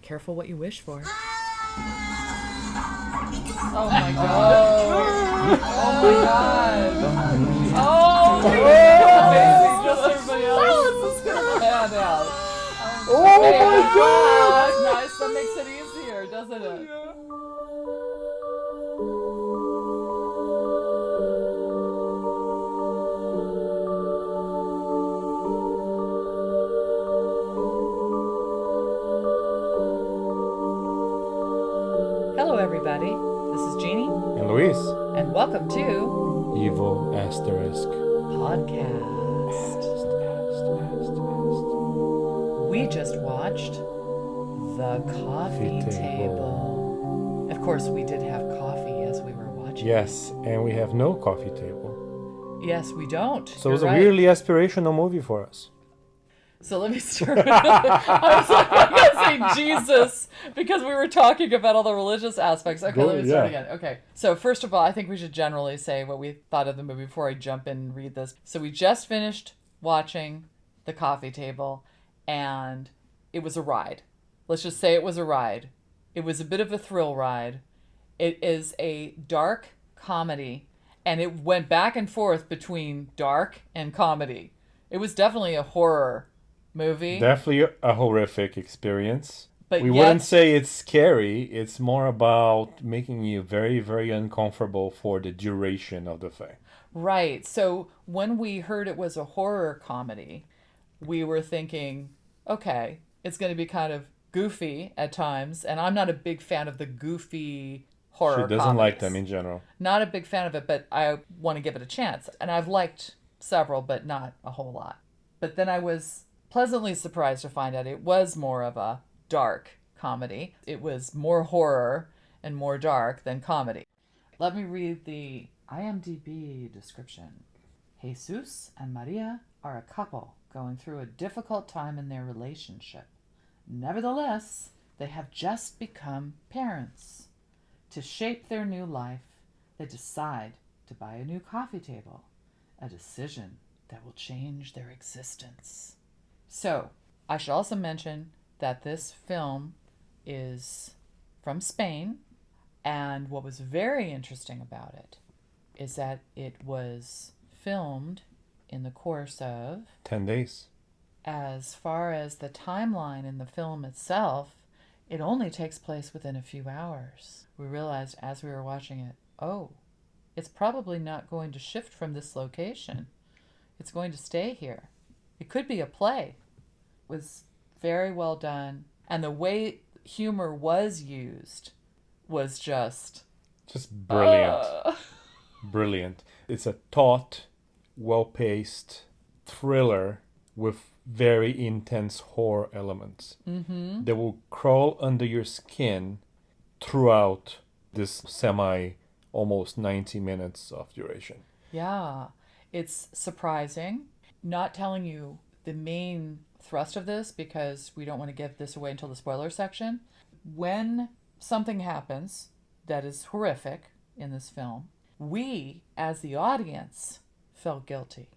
careful what you wish for. Oh my god. Oh my god. Oh my god. Just everybody else is gonna hand out. Oh my god. That's nice. That makes it easier, doesn't it? Hello, everybody. This is Jeannie, And Luis. and welcome to Evil Asterisk. Podcast. We just watched The Coffee Coffee Table. Of course, we did have coffee as we were watching. Yes, and we have no coffee table. Yes, we don't. So it was a weirdly aspirational movie for us. So let me start. I was gonna say Jesus because we were talking about all the religious aspects. Okay, let me start again. Okay. So first of all, I think we should generally say what we thought of the movie before I jump in and read this. So we just finished watching The Coffee Table, and it was a ride. Let's just say it was a ride. It was a bit of a thrill ride. It is a dark comedy, and it went back and forth between dark and comedy. It was definitely a horror movie. Definitely a horrific experience. But we wouldn't say it's scary. It's more about making you very, very uncomfortable for the duration of the thing. Right. So when we heard it was a horror comedy, we were thinking, okay, it's going to be kind of goofy at times. And I'm not a big fan of the goofy horror She doesn't comedies. like them in general. Not a big fan of it, but I want to give it a chance. And I've liked several, but not a whole lot. But then I was pleasantly surprised to find out it was more of a dark comedy. It was more horror and more dark than comedy. Let me read the IMDb description. Jesus and Maria are a couple going through a difficult time in their relationship. Nevertheless, they have just become parents. To shape their new life, they decide to buy a new coffee table, a decision that will change their existence. So, I should also mention that this film is from Spain, and what was very interesting about it is that it was filmed in the course of 10 days. As far as the timeline in the film itself, it only takes place within a few hours. We realized as we were watching it, oh, it's probably not going to shift from this location. It's going to stay here. It could be a play. It was very well done. And the way humor was used was just brilliant. Brilliant. It's a taut, well-paced thriller with very intense horror elements that will crawl under your skin throughout this almost 90 minutes of duration. Yeah, it's surprising. Not telling you the main thrust of this because we don't want to give this away until the spoiler section. When something happens that is horrific in this film, we, as the audience, felt guilty.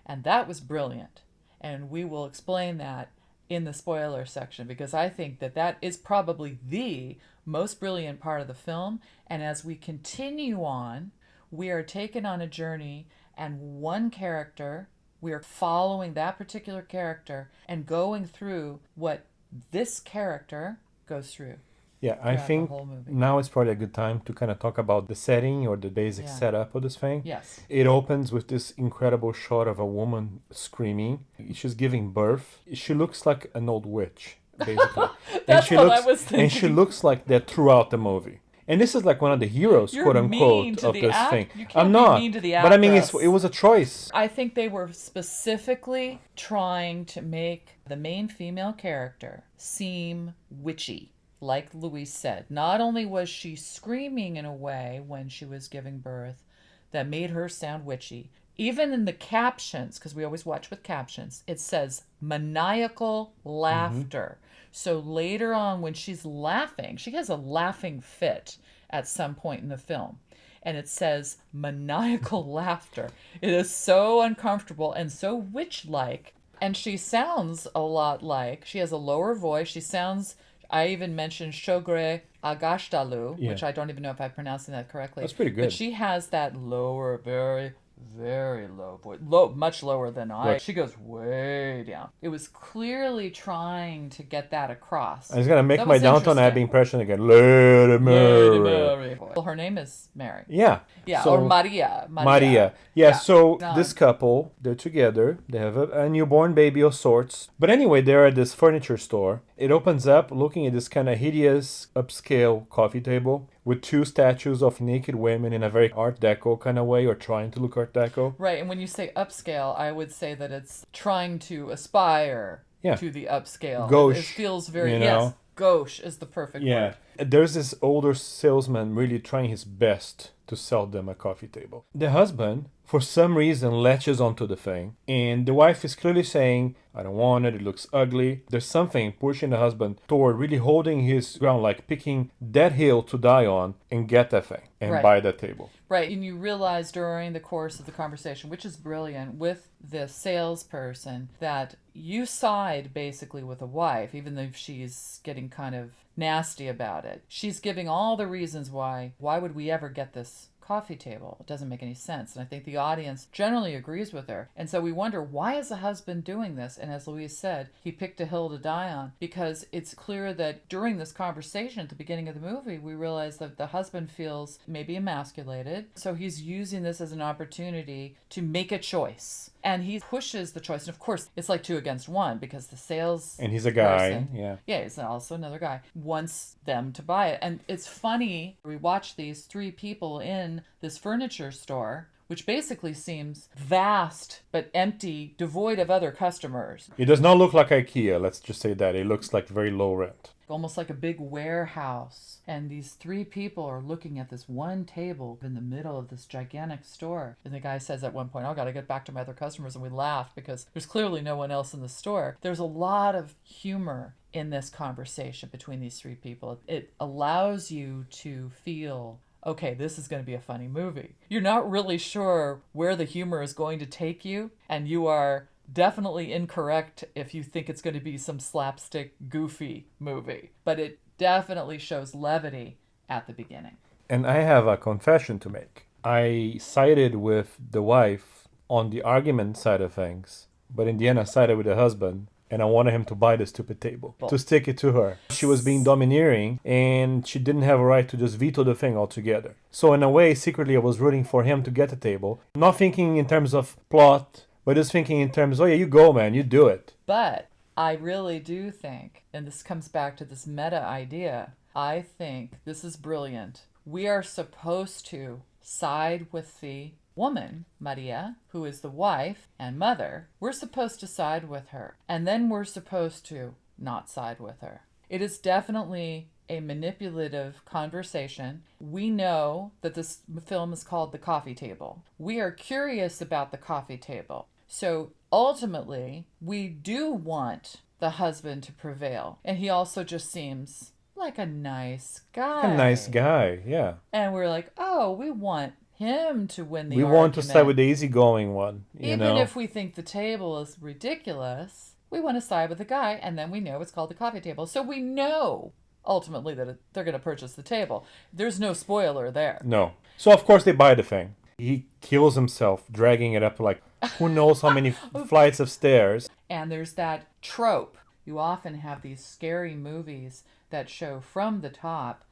And that was brilliant. And we will explain that in the spoiler section because I think that that is probably the most brilliant part of the film. And as we continue on, we are taken on a journey, and one character, we are following that particular character and going through what this character goes through. Yeah, I think now is probably a good time to kind of talk about the setting or the basic setup of this thing. Yes. It opens with this incredible shot of a woman screaming. She's giving birth. She looks like an old witch, basically. That's what I was thinking. And she looks like that throughout the movie. And this is like one of the heroes, You're quote unquote, mean to of the this thing. thing. You can't I'm be not. mean to the But I mean, actress. it was a choice. I think they were specifically trying to make the main female character seem witchy. Like Luis said, not only was she screaming in a way when she was giving birth that made her sound witchy, even in the captions, because we always watch with captions, it says maniacal laughter. So later on when she's laughing, she has a laughing fit at some point in the film. And it says maniacal laughter. It is so uncomfortable and so witch-like. And she sounds a lot like, she has a lower voice. She sounds, I even mentioned Shogre Agashtalu, Yeah. which I don't even know if I'm pronouncing that correctly. That's pretty good. But she has that lower, very, very low voice. Much lower than I. Right. She goes way down. It was clearly trying to get that across. I was gonna make That my was Downton Abbey interesting. impression again. Lady Lady Mary. Mary. Well, her name is Mary. Yeah. Yeah, So- or Maria. Maria. Yeah, so No. this couple, they're together. They have a newborn baby of sorts. But anyway, they're at this furniture store. It opens up looking at this kind of hideous upscale coffee table with two statues of naked women in a very Art Deco kind of way, or trying to look Art Deco. Right, and when you say upscale, I would say that it's trying to aspire Yeah. to the upscale. Gauche, It feels very, you yes, know? gauche is the perfect word. There's this older salesman really trying his best to sell them a coffee table. The husband, for some reason, latches onto the thing, and the wife is clearly saying, I don't want it, it looks ugly. There's something pushing the husband toward really holding his ground, like picking that hill to die on and get that thing and Right. buy that table. Right, and you realize during the course of the conversation, which is brilliant, with the salesperson, that you side basically with the wife, even though she's getting kind of nasty about it. She's giving all the reasons why would we ever get this coffee table? It doesn't make any sense. And I think the audience generally agrees with her. And so we wonder, why is the husband doing this? And as Louise said, he picked a hill to die on, because it's clear that during this conversation at the beginning of the movie, we realize that the husband feels maybe emasculated. So he's using this as an opportunity to make a choice. And he pushes the choice. And of course, it's like 2 against 1, because the sales And he's a guy, person, yeah. he's also another guy, wants them to buy it. And it's funny, we watch these 3 people in this furniture store, which basically seems vast but empty, devoid of other customers. It does not look like IKEA, let's just say that. It looks like very low rent. Almost like a big warehouse. And these 3 people are looking at this one table in the middle of this gigantic store. And the guy says at one point, I gotta get back to my other customers. And we laugh because there's clearly no one else in the store. There's a lot of humor in this conversation between these 3 people. It allows you to feel, okay, this is going to be a funny movie. You're not really sure where the humor is going to take you, and you are definitely incorrect if you think it's going to be some slapstick, goofy movie. But it definitely shows levity at the beginning. And I have a confession to make. I sided with the wife on the argument side of things, but in the end I sided with the husband, and I wanted him to buy the stupid table, to stick it to her. She was being domineering, and she didn't have a right to just veto the thing altogether. So in a way, secretly I was rooting for him to get the table, not thinking in terms of plot, but just thinking in terms, oh yeah, you go, man, you do it. But I really do think, and this comes back to this meta idea, I think this is brilliant. We are supposed to side with the woman, Maria, who is the wife and mother. We're supposed to side with her. And then we're supposed to not side with her. It is definitely a manipulative conversation. We know that this film is called The Coffee Table. We are curious about the coffee table. So ultimately, we do want the husband to prevail. And he also just seems like a nice guy. A nice guy, yeah. And we're like, oh, we want him to win the We argument. want to side with the easygoing one, Even know? if we think the table is ridiculous, we want to side with the guy, and then we know it's called the coffee table. So we know ultimately that they're going to purchase the table. There's no spoiler there. No. So of course they buy the thing. He kills himself, dragging it up like who knows how many flights of stairs. And there's that trope. You often have these scary movies that show from the top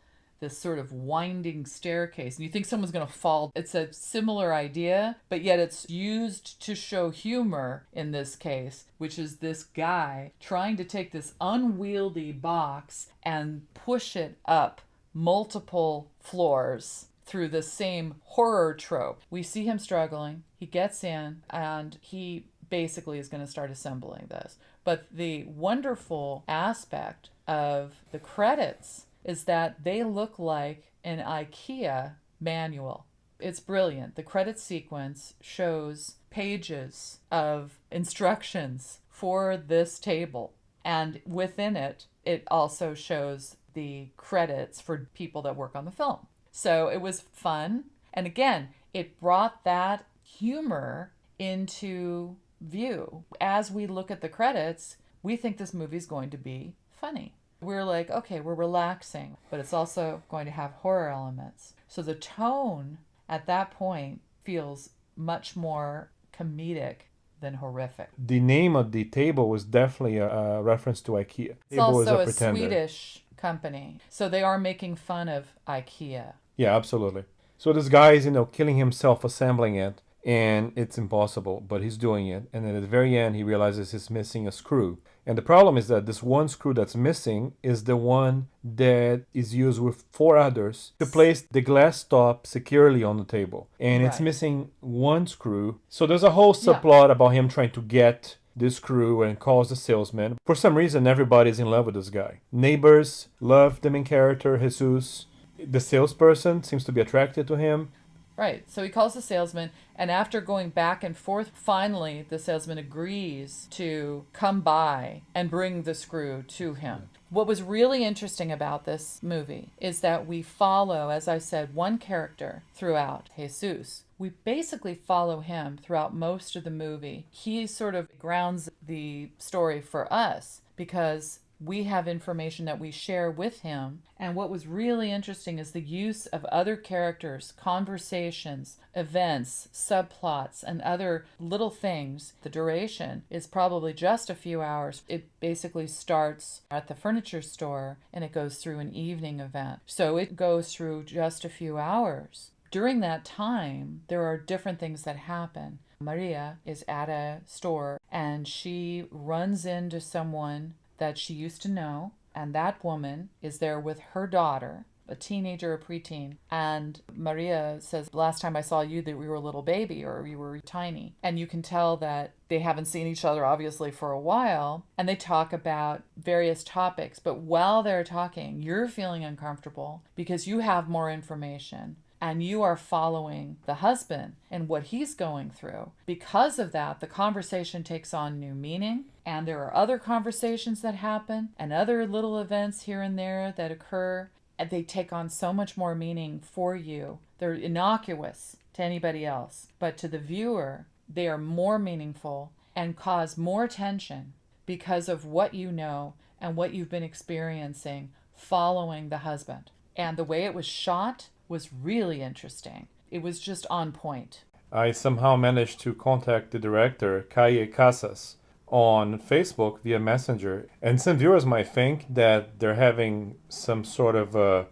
this sort of winding staircase, and you think someone's going to fall. It's a similar idea, but yet it's used to show humor in this case, which is this guy trying to take this unwieldy box and push it up multiple floors through the same horror trope. We see him struggling, he gets in, and he basically is going to start assembling this. But the wonderful aspect of the credits is that they look like an IKEA manual. It's brilliant. The credit sequence shows pages of instructions for this table. And within it, it also shows the credits for people that work on the film. So it was fun. And again, it brought that humor into view. As we look at the credits, we think this movie's going to be funny. We're like, okay, we're relaxing, but it's also going to have horror elements. So the tone at that point feels much more comedic than horrific. The name of the table was definitely a reference to IKEA. It's Table is also a pretender. Swedish company, so they are making fun of IKEA. Yeah, absolutely. So this guy is, killing himself assembling it, and it's impossible, but he's doing it. And then at the very end, he realizes he's missing a screw. And the problem is that this one screw that's missing is the one that is used with 4 others to place the glass top securely on the table. And it's Right. missing one screw. So there's a whole subplot about him trying to get this screw and calls the salesman. For some reason, everybody's in love with this guy. Neighbors love the main character, Jesus. The salesperson seems to be attracted to him. Right. So he calls the salesman, and after going back and forth, finally the salesman agrees to come by and bring the screw to him. What was really interesting about this movie is that we follow, as I said, one character throughout, Jesus. We basically follow him throughout most of the movie. He sort of grounds the story for us because we have information that we share with him. And what was really interesting is the use of other characters, conversations, events, subplots, and other little things. The duration is probably just a few hours. It basically starts at the furniture store and it goes through an evening event. So it goes through just a few hours. During that time, there are different things that happen. Maria is at a store and she runs into someone that she used to know, and that woman is there with her daughter, a teenager or preteen, and Maria says, last time I saw you that we were a little baby or you were tiny. And you can tell that they haven't seen each other obviously for a while, and they talk about various topics, but while they're talking, you're feeling uncomfortable because you have more information. And you are following the husband and what he's going through. Because of that, the conversation takes on new meaning. And there are other conversations that happen and other little events here and there that occur. And they take on so much more meaning for you. They're innocuous to anybody else. But to the viewer, they are more meaningful and cause more tension because of what you know and what you've been experiencing following the husband. And the way it was shot was really interesting. It was just on point. I somehow managed to contact the director, Caye Casas, on Facebook via Messenger. And some viewers might think that they're having some sort of a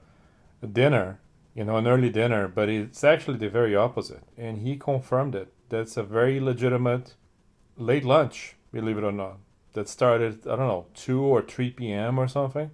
dinner, an early dinner, but it's actually the very opposite. And he confirmed it. That's a very legitimate late lunch, believe it or not, that started, 2 or 3 p.m. or something.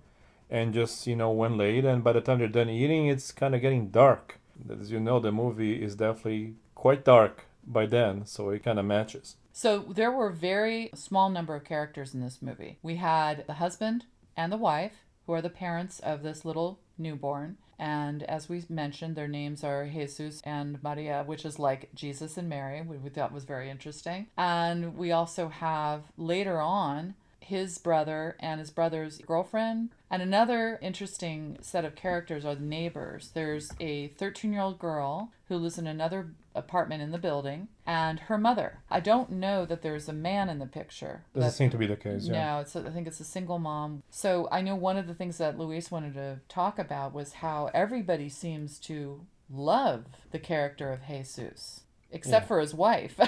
And just, went late, and by the time they're done eating, it's kind of getting dark. As you know, the movie is definitely quite dark by then, so it kind of matches. So there were a very small number of characters in this movie. We had the husband and the wife, who are the parents of this little newborn. And as we mentioned, their names are Jesus and Maria, which is like Jesus and Mary, which we thought was very interesting. And we also have, later on, his brother and his brother's girlfriend. And another interesting set of characters are the neighbors. There's a 13-year-old girl who lives in another apartment in the building, and her mother. I don't know that there's a man in the picture. Doesn't seem to be the case, yeah. No, I think it's a single mom. So I know one of the things that Luis wanted to talk about was how everybody seems to love the character of Jesus, except for his wife.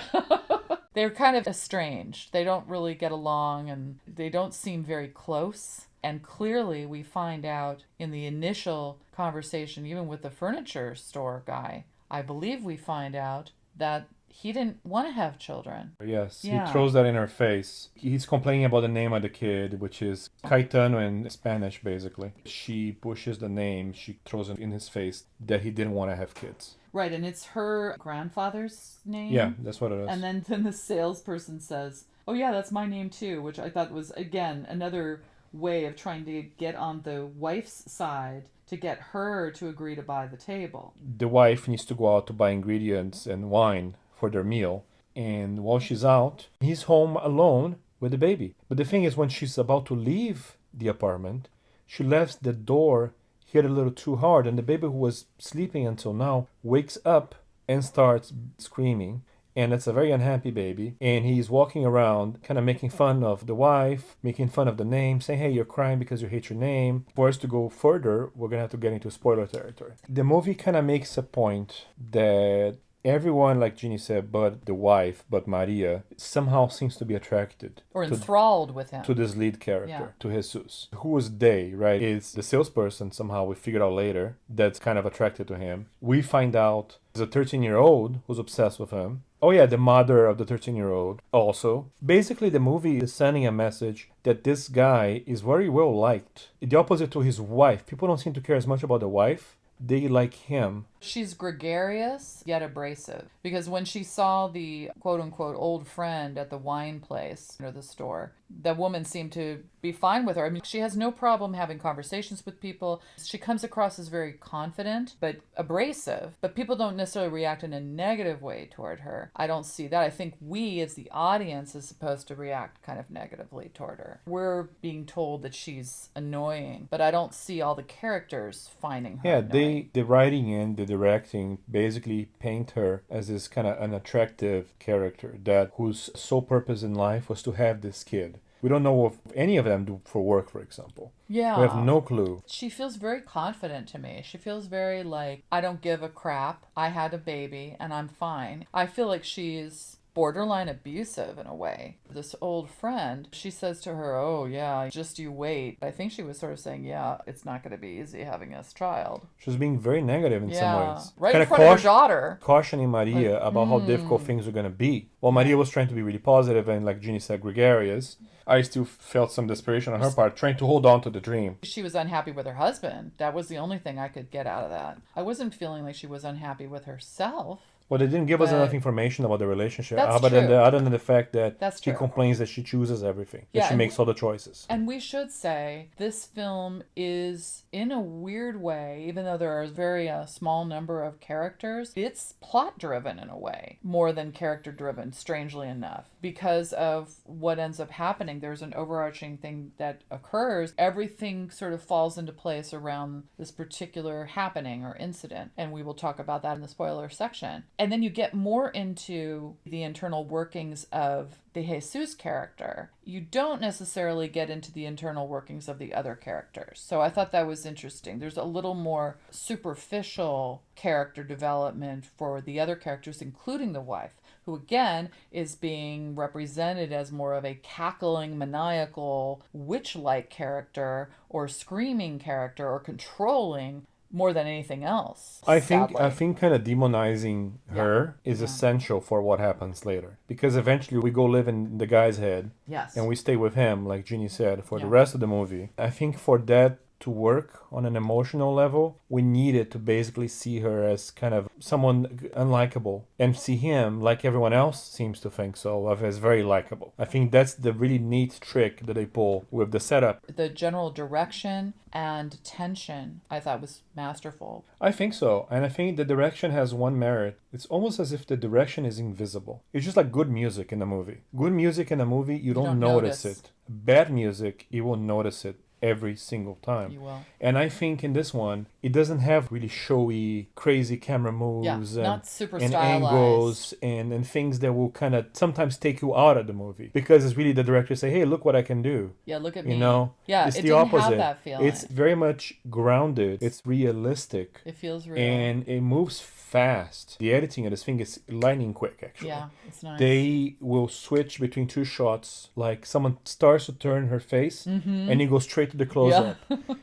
They're kind of estranged. They don't really get along and they don't seem very close. And clearly we find out in the initial conversation, even with the furniture store guy, I believe we find out that he didn't want to have children. Yes, Yeah. He throws that in her face. He's complaining about the name of the kid, which is Caetano in Spanish, basically. She pushes the name, she throws it in his face that he didn't want to have kids. Right, and it's her grandfather's name. Yeah, that's what it is. And then the salesperson says, oh yeah, that's my name too, which I thought was, again, another way of trying to get on the wife's side to get her to agree to buy the table. The wife needs to go out to buy ingredients and wine for their meal. And while she's out, he's home alone with the baby. But the thing is, when she's about to leave the apartment, she left the door hit a little too hard, and the baby, who was sleeping until now, wakes up and starts screaming. and it's a very unhappy baby. And he's walking around kind of making fun of the wife, making fun of the name, saying, hey, you're crying because you hate your name. For us to go further, we're going to have to get into spoiler territory. The movie kind of makes a point that everyone, like Jeannie said, but the wife, but Maria, somehow seems to be attracted or enthralled with him, to this lead character, to Jesus. Who is they, right? It's the salesperson, somehow we figured out later, that's kind of attracted to him. We find out there's a 13-year-old who's obsessed with him. Oh yeah, the mother of the 13-year-old also. Basically, the movie is sending a message that this guy is very well liked. The opposite to his wife. People don't seem to care as much about the wife. They like him. She's gregarious yet abrasive, because when she saw the quote-unquote old friend at the wine place or the store, the woman seemed to be fine with her. I mean, she has no problem having conversations with people. She comes across as very confident but abrasive, but people don't necessarily react in a negative way toward her. I don't see that. I think we as the audience is supposed to react kind of negatively toward her. We're being told that she's annoying, but I don't see all the characters finding her annoying. The writing and the directing basically paint her as this kind of unattractive character that whose sole purpose in life was to have this kid. We don't know what any of them do for work, for example. Yeah. We have no clue. She feels very confident to me. She feels very like, I don't give a crap. I had a baby and I'm fine. I feel like she's borderline abusive in a way. This old friend, she says to her, oh yeah, just you wait. I think she was sort of saying, yeah, it's not going to be easy having this child. She was being very negative in some ways. Right in front of her daughter. Cautioning Maria about how difficult things are going to be. Well, Maria was trying to be really positive and, like Jeannie said, gregarious. I still felt some desperation on her part, trying to hold on to the dream. She was unhappy with her husband. That was the only thing I could get out of that. I wasn't feeling like she was unhappy with herself. Well, they didn't give us enough information about the relationship, other than the fact that she complains that she chooses everything, that she makes all the choices. And we should say this film is, in a weird way, even though there are a very small number of characters, it's plot-driven in a way, more than character-driven, strangely enough. Because of what ends up happening, there's an overarching thing that occurs. Everything sort of falls into place around this particular happening or incident, and we will talk about that in the spoiler section. And then you get more into the internal workings of the Jesus character. You don't necessarily get into the internal workings of the other characters. So I thought that was interesting. There's a little more superficial character development for the other characters, including the wife, who again is being represented as more of a cackling, maniacal, witch-like character or screaming character or controlling more than anything else. I think kind of demonizing her is essential for what happens later, because eventually we go live in the guy's head, and we stay with him, like Jeannie said, for the rest of the movie. I think for that to work on an emotional level, we needed to basically see her as kind of someone unlikable and see him, like everyone else seems to think so, as very likable. I think that's the really neat trick that they pull with the setup. The general direction and tension, I thought, was masterful. I think so. And I think the direction has one merit. It's almost as if the direction is invisible. It's just like good music in a movie. Good music in a movie, you don't notice it. Bad music, you will notice it every single time. You will. And I think in this one, it doesn't have really showy, crazy camera moves not super and stylized angles and things that will kind of sometimes take you out of the movie, because it's really the director say, hey, look what I can do. Yeah, look at me. You know? Yeah, it's it the didn't opposite. have that feeling. It's very much grounded. It's realistic. It feels real. And it moves fast. The editing of this thing is lightning quick, actually. Yeah, it's nice. They will switch between two shots, like someone starts to turn her face and you go straight to the close-up.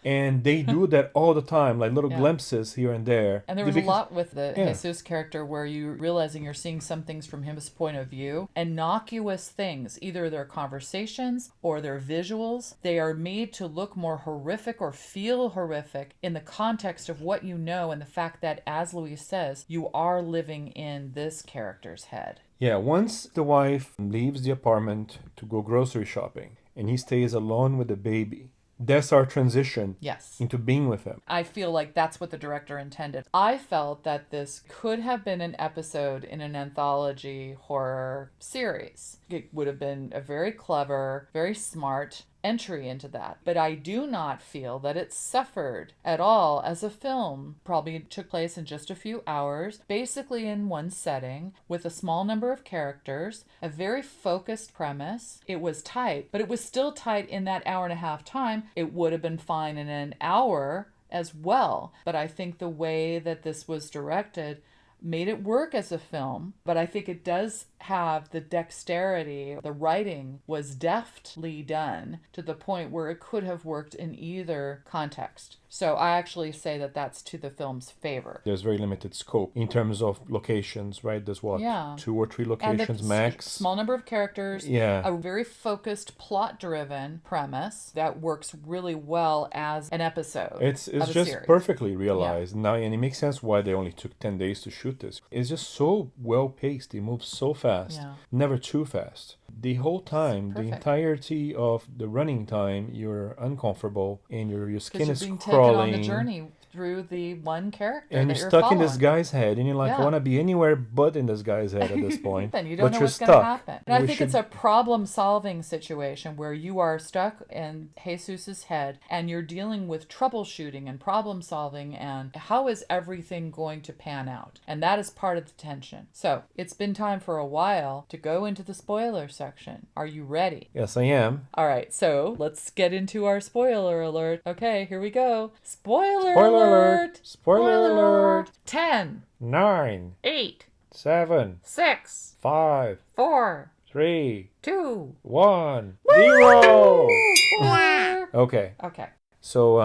And they do that all the time, like little glimpses here and there. And there was a lot with the Jesus character where you're realizing you're seeing some things from his point of view. Innocuous things, either their conversations or their visuals, they are made to look more horrific or feel horrific in the context of what you know and the fact that, as Louise says, you are living in this character's head. Yeah, once the wife leaves the apartment to go grocery shopping and he stays alone with the baby, that's our transition into being with him. I feel like that's what the director intended. I felt that this could have been an episode in an anthology horror series. It would have been a very clever, very smart entry into that. But I do not feel that it suffered at all as a film. Probably took place in just a few hours, basically in one setting, with a small number of characters, a very focused premise. It was tight, but it was still tight in that hour and a half time. It would have been fine in an hour as well. But I think the way that this was directed made it work as a film, but I think it does have the dexterity. The writing was deftly done to the point where it could have worked in either context. So I actually say that that's to the film's favor. There's very limited scope in terms of locations, right? There's what, 2 or 3 locations max? Small number of characters. Yeah. A very focused, plot-driven premise that works really well as an episode. It's of a just series. perfectly realized now, and it makes sense why they only took 10 days to shoot this. It's just so well paced. It moves so fast, never too fast. The whole time, the entirety of the running time, you're uncomfortable and your skin is crawling. On the journey through the one character and that you're you're stuck following. in this guy's head, and you're like, I want to be anywhere but in this guy's head at this point. Then you don't know what's going to happen. And I think it's a problem-solving situation where you are stuck in Jesus's head and you're dealing with troubleshooting and problem-solving and how is everything going to pan out. And that is part of the tension. So it's been time for a while to go into the spoiler section. Are you ready? Yes, I am. All right, so let's get into our spoiler alert. Okay, here we go. Spoiler alert! Spoiler alert! 10, 9, 8, 7, 6, 5, 4, 3, 2, 1, 0! Spoiler! Okay. Okay. So,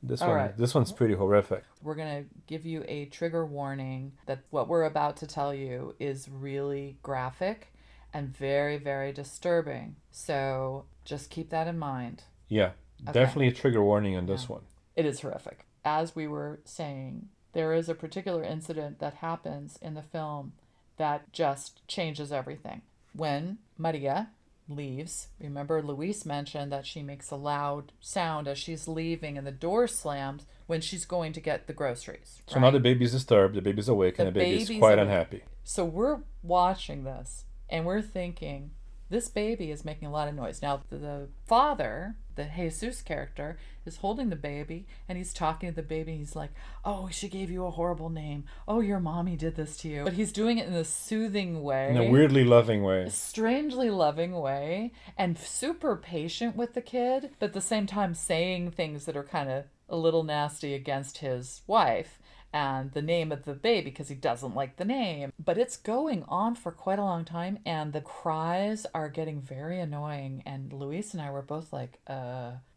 this All one, right. this one's pretty horrific. We're going to give you a trigger warning that what we're about to tell you is really graphic and very, very disturbing. So just keep that in mind. Yeah, definitely a trigger warning on this one. It is horrific. As we were saying, there is a particular incident that happens in the film that just changes everything. When Maria leaves, remember Luis mentioned that she makes a loud sound as she's leaving and the door slams when she's going to get the groceries. So now the baby's disturbed, the baby's awake, and the baby's quite unhappy. So we're watching this and we're thinking, this baby is making a lot of noise. Now, the father, the Jesus character, is holding the baby and he's talking to the baby. He's like, oh, she gave you a horrible name. Oh, your mommy did this to you. But he's doing it in a soothing way. In a weirdly loving way. A strangely loving way. And super patient with the kid. But at the same time saying things that are kind of a little nasty against his wife. And the name of the baby because he doesn't like the name. But it's going on for quite a long time and the cries are getting very annoying. And Luis and I were both like,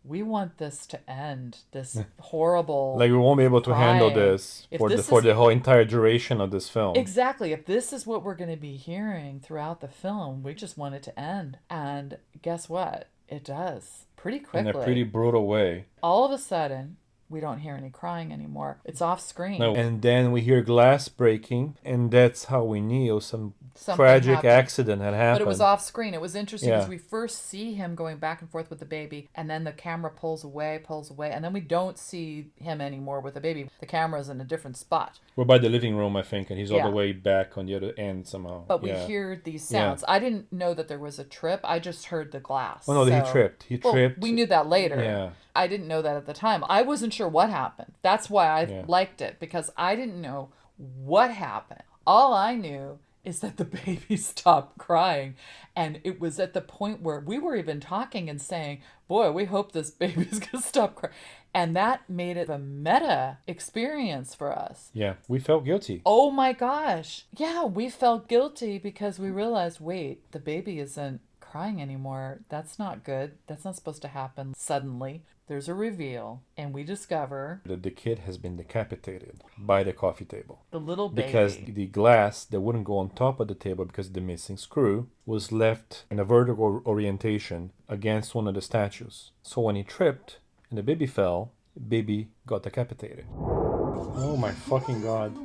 we want this to end. This horrible Like we won't be able to handle crying. this for the whole entire duration of this film. Exactly. If this is what we're going to be hearing throughout the film, we just want it to end. And guess what? It does. Pretty quickly. In a pretty brutal way. All of a sudden, we don't hear any crying anymore. It's off screen. No. And then we hear glass breaking, and that's how we knew something tragic happened. Accident had happened. But it was off screen. It was interesting because we first see him going back and forth with the baby, and then the camera pulls away, and then we don't see him anymore with the baby. The camera's in a different spot. We're by the living room, I think, and he's all the way back on the other end somehow. But we hear these sounds. I didn't know that there was a trip. I just heard the glass. Oh, no, he tripped. He tripped. We knew that later. Yeah. I didn't know that at the time. I wasn't sure what happened. That's why I liked it, because I didn't know what happened. All I knew is that the baby stopped crying. And it was at the point where we were even talking and saying, boy, we hope this baby's going to stop crying. And that made it a meta experience for us. Yeah, we felt guilty. Oh my gosh. Yeah, we felt guilty because we realized, wait, the baby isn't crying anymore. That's not good. That's not supposed to happen suddenly. There's a reveal, and we discover that the kid has been decapitated by the coffee table. The little baby. Because the glass that wouldn't go on top of the table because of the missing screw was left in a vertical orientation against one of the statues. So when he tripped and the baby fell, the baby got decapitated. Oh my fucking god.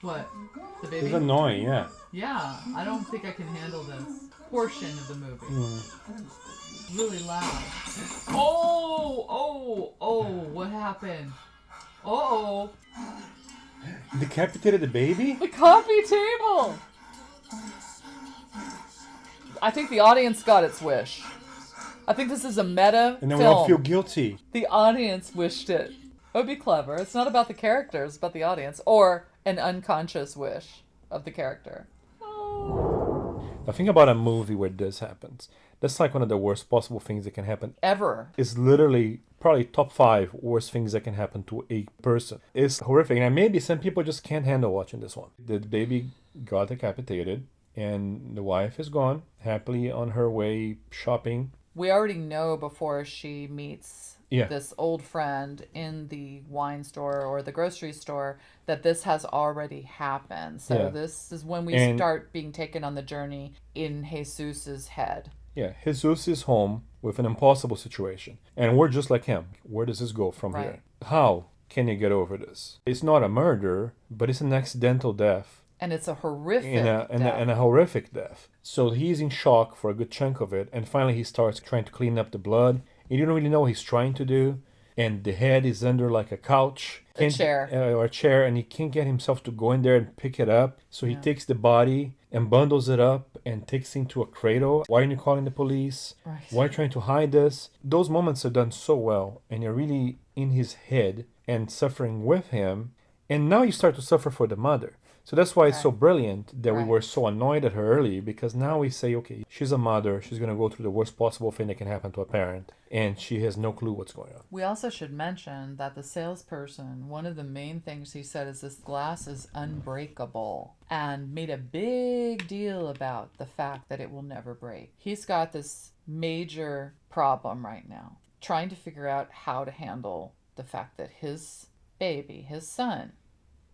What? The baby? It's annoying, yeah. Yeah, I don't think I can handle this portion of the movie. Really loud. Oh, what happened? Oh. Decapitated the baby? The coffee table! I think the audience got its wish. I think this is a meta And then film. we all feel guilty. The audience wished it. It would be clever. It's not about the characters, but the audience. Or an unconscious wish of the character. Now think about a movie where this happens. That's like one of the worst possible things that can happen. Ever. It's literally probably top 5 worst things that can happen to a person. It's horrific. And maybe some people just can't handle watching this one. The baby got decapitated and the wife is gone, happily on her way shopping. We already know before she meets Yeah. this old friend in the wine store or the grocery store that this has already happened. So Yeah. this is when we And- start being taken on the journey in Jesus's head. Yeah, Jesus is home with an impossible situation. And we're just like him. Where does this go from Right. here? How can you get over this? It's not a murder, but it's an accidental death. And it's a horrific And a horrific death. So he's in shock for a good chunk of it. And finally he starts trying to clean up the blood. You don't really know what he's trying to do. And the head is under like a couch. A chair. Or a chair. And he can't get himself to go in there and pick it up. So he takes the body and bundles it up and takes it into a cradle. Why aren't you calling the police? Right. Why are you trying to hide this? Those moments are done so well. And you're really in his head and suffering with him. And now you start to suffer for the mother. So that's why it's so brilliant that we Right. were so annoyed at her early, because now we say, okay, she's a mother. She's going to go through the worst possible thing that can happen to a parent. And she has no clue what's going on. We also should mention that the salesperson, one of the main things he said is this glass is unbreakable, and made a big deal about the fact that it will never break. He's got this major problem right now, trying to figure out how to handle the fact that his baby, his son,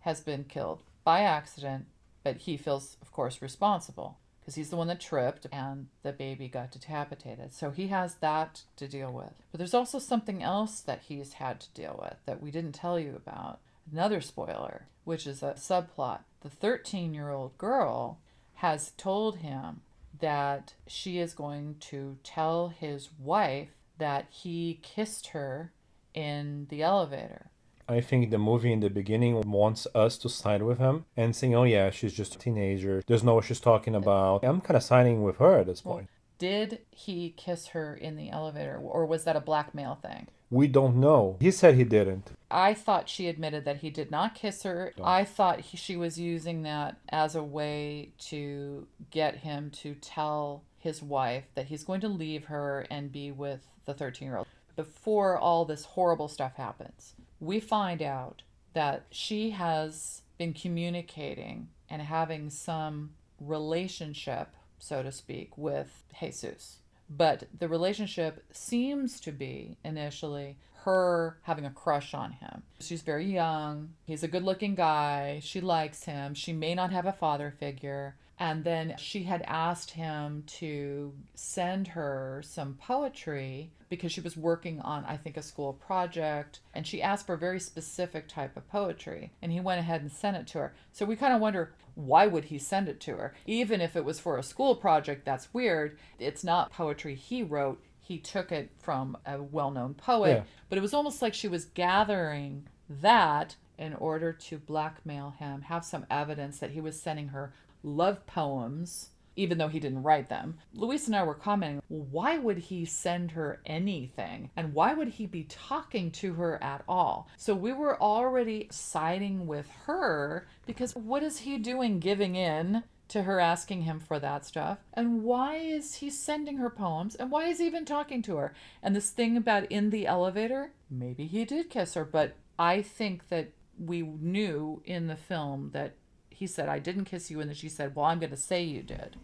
has been killed by accident, but he feels, of course, responsible because he's the one that tripped and the baby got decapitated. So he has that to deal with. But there's also something else that he's had to deal with that we didn't tell you about. Another spoiler, which is a subplot. The 13-year-old girl has told him that she is going to tell his wife that he kissed her in the elevator. I think the movie in the beginning wants us to side with him and saying, oh yeah, she's just a teenager. There's no what she's talking about. I'm kind of siding with her at this point. Did he kiss her in the elevator, or was that a blackmail thing? We don't know. He said he didn't. I thought she admitted that he did not kiss her. I thought she was using that as a way to get him to tell his wife that he's going to leave her and be with the 13-year-old. Before all this horrible stuff happens, we find out that she has been communicating and having some relationship, so to speak, with Jesus. But the relationship seems to be initially her having a crush on him. She's very young. He's a good-looking guy. She likes him. She may not have a father figure. And then she had asked him to send her some poetry because she was working on, I think, a school project. And she asked for a very specific type of poetry. And he went ahead and sent it to her. So we kind of wonder, why would he send it to her? Even if it was for a school project, that's weird. It's not poetry he wrote. He took it from a well-known poet. Yeah. But it was almost like she was gathering that in order to blackmail him, have some evidence that he was sending her love poems, even though he didn't write them. Luis and I were commenting, why would he send her anything? And why would he be talking to her at all? So we were already siding with her because what is he doing giving in to her asking him for that stuff? And why is he sending her poems? And why is he even talking to her? And this thing about in the elevator, maybe he did kiss her, but I think that we knew in the film that he said, I didn't kiss you, and then she said, well, I'm going to say you did.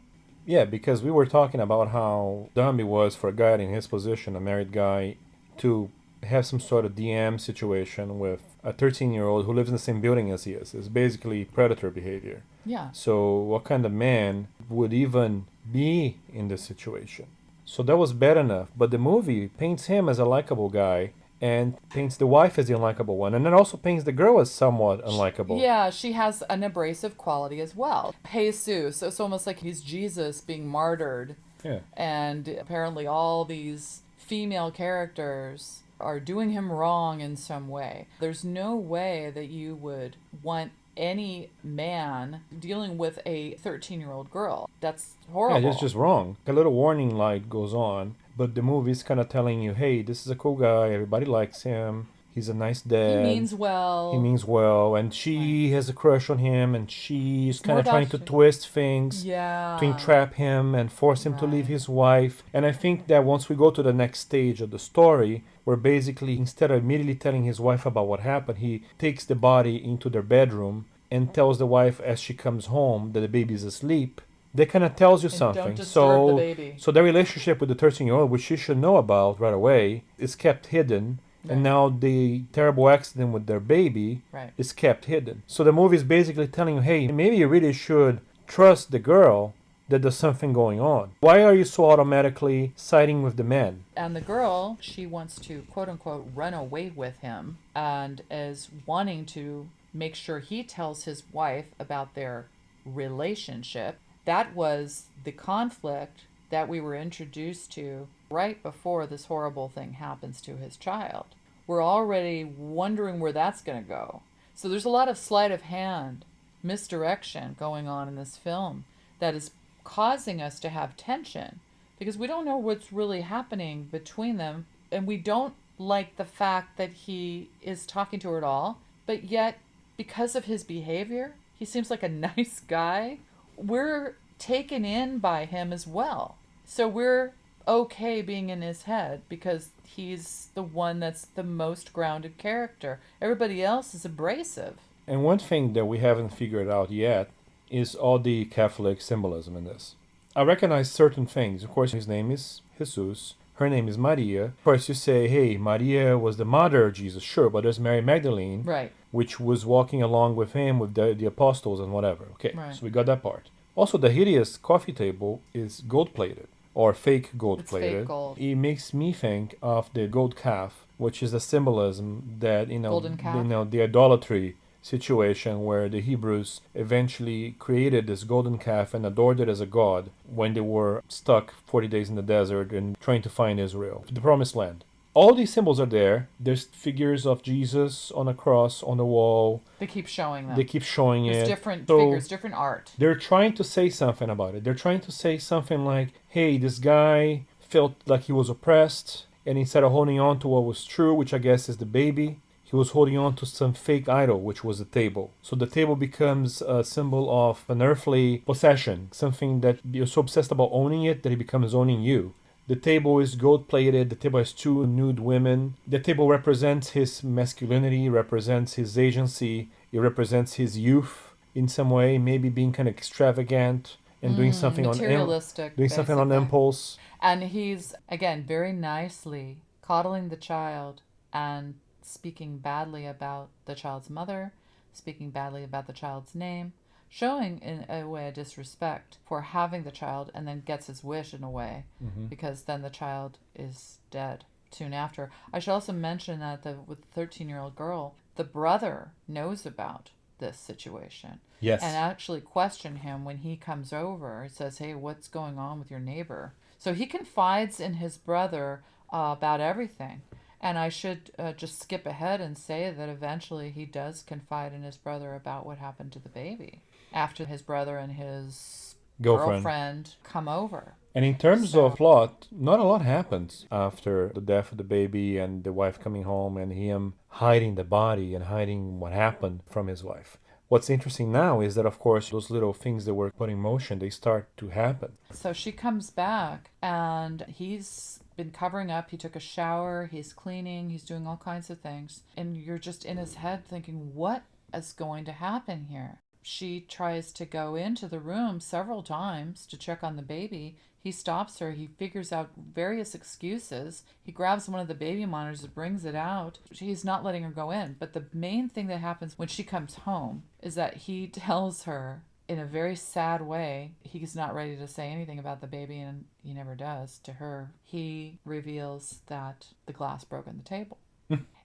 Yeah, because we were talking about how dumb it was for a guy in his position, a married guy, to have some sort of DM situation with a 13-year-old who lives in the same building as he is. It's basically predator behavior. Yeah. So what kind of man would even be in this situation? So that was bad enough. But the movie paints him as a likable guy and paints the wife as the unlikable one. And then also paints the girl as somewhat unlikable. Yeah, she has an abrasive quality as well. Jesus, so it's almost like he's Jesus being martyred. Yeah. And apparently all these female characters are doing him wrong in some way. There's no way that you would want any man dealing with a 13-year-old girl. That's horrible. Yeah, it's just wrong. A little warning light goes on, but the movie's kind of telling you, hey, this is a cool guy, everybody likes him, he's a nice He dad. means well. He means well, and she has a crush on him, and she's kind More of trying about to she- twist things Yeah. to entrap him and force him to leave Right. his wife. And I think that once we go to the next stage of the story, where basically instead of immediately telling his wife about what happened, he takes the body into their bedroom and tells the wife as she comes home that the baby's asleep. That kind of tells you And something. don't disturb the baby. So their relationship with the 13-year-old, which she should know about right away, is kept hidden. Right. And now the terrible accident with their baby Right. is kept hidden. So the movie is basically telling you, hey, maybe you really should trust the girl that there's something going on. Why are you so automatically siding with the man? And the girl, she wants to, quote unquote, run away with him and is wanting to make sure he tells his wife about their relationship. That was the conflict that we were introduced to right before this horrible thing happens to his child. We're already wondering where that's going to go. So there's a lot of sleight of hand, misdirection going on in this film that is causing us to have tension because we don't know what's really happening between them, and we don't like the fact that he is talking to her at all, but yet because of his behavior, he seems like a nice guy. We're taken in by him as well. So we're okay being in his head because he's the one that's the most grounded character. Everybody else is abrasive. And one thing that we haven't figured out yet is all the Catholic symbolism in this. I recognize certain things. Of course, his name is Jesus. Her name is Maria. Of course, you say, hey, Maria was the mother of Jesus. Sure, but there's Mary Magdalene, Right. which was walking along with him with the apostles and whatever. Okay, Right. so we got that part. Also, the hideous coffee table is gold-plated or fake gold-plated. It's fake gold. It makes me think of the gold calf, which is the symbolism that, Golden calf. the idolatry situation where the Hebrews eventually created this golden calf and adored it as a god when they were stuck 40 days in the desert and trying to find Israel, the promised land. All these symbols are there. There's figures of Jesus on a cross on the wall. They keep showing them. They keep showing There's it. different So figures, different art. they're trying to say something about it. They're trying to say something like, hey, this guy felt like he was oppressed, and instead of holding on to what was true, which I guess is the baby, he was holding on to some fake idol, which was the table. So the table becomes a symbol of an earthly possession, something that you're so obsessed about owning it that it becomes owning you. The table is gold-plated. The table has two nude women. The table represents his masculinity, represents his agency. It represents his youth in some way, maybe being kind of extravagant and doing something materialistic, doing something on basically. impulse. And he's, again, very nicely coddling the child and speaking badly about the child's mother, speaking badly about the child's name, showing in a way a disrespect for having the child, and then gets his wish in a way because then the child is dead soon after. I should also mention that with the 13-year-old girl, the brother knows about this situation. Yes. And actually question him when he comes over. He says, hey, what's going on with your neighbor? So he confides in his brother about everything. And I should just skip ahead and say that eventually he does confide in his brother about what happened to the baby after his brother and his girlfriend come over. And in terms of plot, not a lot happens after the death of the baby and the wife coming home and him hiding the body and hiding what happened from his wife. What's interesting now is that, of course, those little things that were put in motion, they start to happen. So she comes back and he's been covering up. He took a shower, he's cleaning, he's doing all kinds of things. And you're just in his head thinking, what is going to happen here? She tries to go into the room several times to check on the baby. He stops her. He figures out various excuses. He grabs one of the baby monitors and brings it out. He's not letting her go in. But the main thing that happens when she comes home is that he tells her in a very sad way, he's not ready to say anything about the baby, and he never does to her. He reveals that the glass broke on the table.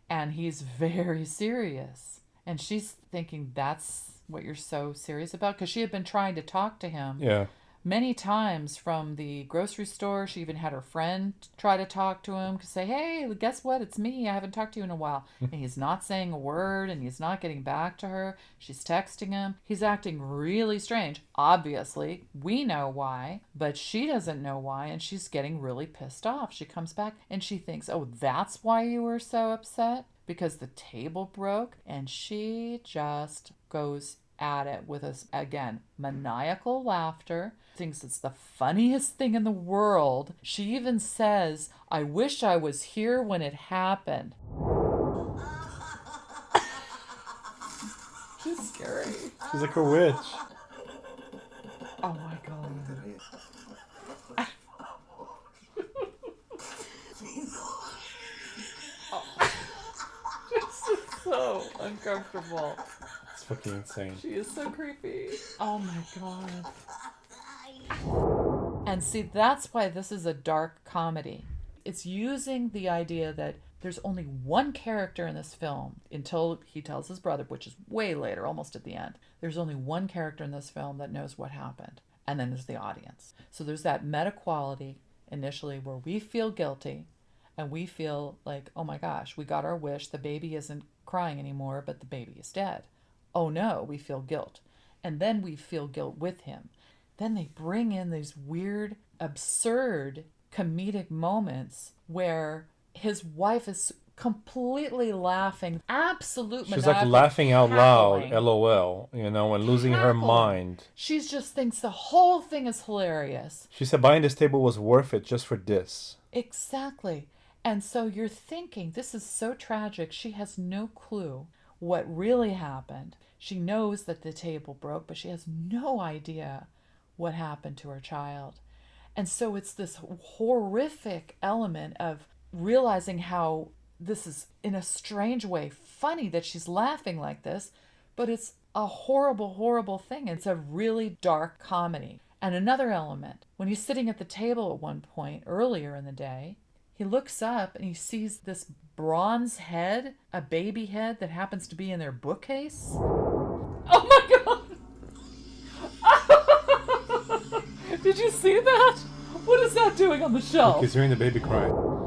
And he's very serious. And she's thinking, that's what you're so serious about? Because she had been trying to talk to him. Yeah. many times from the grocery store. She even had her friend try to talk to him to say, hey, guess what? It's me. I haven't talked to you in a while. And he's not saying a word, and he's not getting back to her. She's texting him. He's acting really strange. Obviously, we know why, but she doesn't know why, and she's getting really pissed off. She comes back and she thinks, oh, that's why you were so upset? Because the table broke? And she just goes at it with us again, maniacal laughter, thinks it's the funniest thing in the world. She even says, I wish I was here when it happened. She's scary. She's like a witch. Oh my god. This is so uncomfortable. It's fucking insane. She is so creepy. Oh my god. And see, that's why this is a dark comedy. It's using the idea that there's only one character in this film until he tells his brother, which is way later, almost at the end. There's only one character in this film that knows what happened. And then there's the audience. So there's that meta quality initially where we feel guilty and we feel like, oh my gosh, we got our wish. The baby isn't crying anymore, but the baby is dead. Oh no, we feel guilt. And then we feel guilt with him. Then they bring in these weird, absurd comedic moments where his wife is completely laughing, absolute She's like laughing out loud, LOL, you know, and losing her mind. She just thinks the whole thing is hilarious. She said buying this table was worth it just for this. Exactly. And so you're thinking, this is so tragic. She has no clue what really happened. She knows that the table broke, but she has no idea what happened to her child. And so it's this horrific element of realizing how this is, in a strange way, funny that she's laughing like this, but it's a horrible, horrible thing. It's a really dark comedy. And another element, when he's sitting at the table at one point earlier in the day, he looks up and he sees this bronze head, a baby head that happens to be in their bookcase. Oh my god! Did you see that? What is that doing on the shelf? He's hearing the baby cry.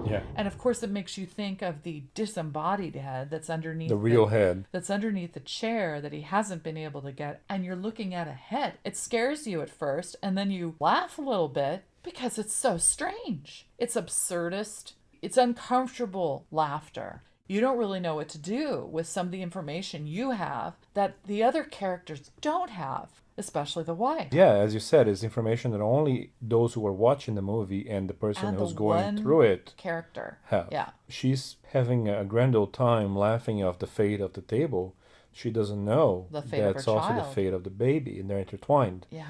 Yeah. And of course it makes you think of the disembodied head that's underneath the real head. That's underneath the chair that he hasn't been able to get. And you're looking at a head. It scares you at first, and then you laugh a little bit because it's so strange. It's absurdist. It's uncomfortable laughter. You don't really know what to do with some of the information you have that the other characters don't have, especially the wife. Yeah, as you said, it's information that only those who are watching the movie and the person who's going through it character have. Yeah. She's having a grand old time laughing off the fate of the table. She doesn't know the fate that's of her also child. the fate of the baby, and they're intertwined. Yeah.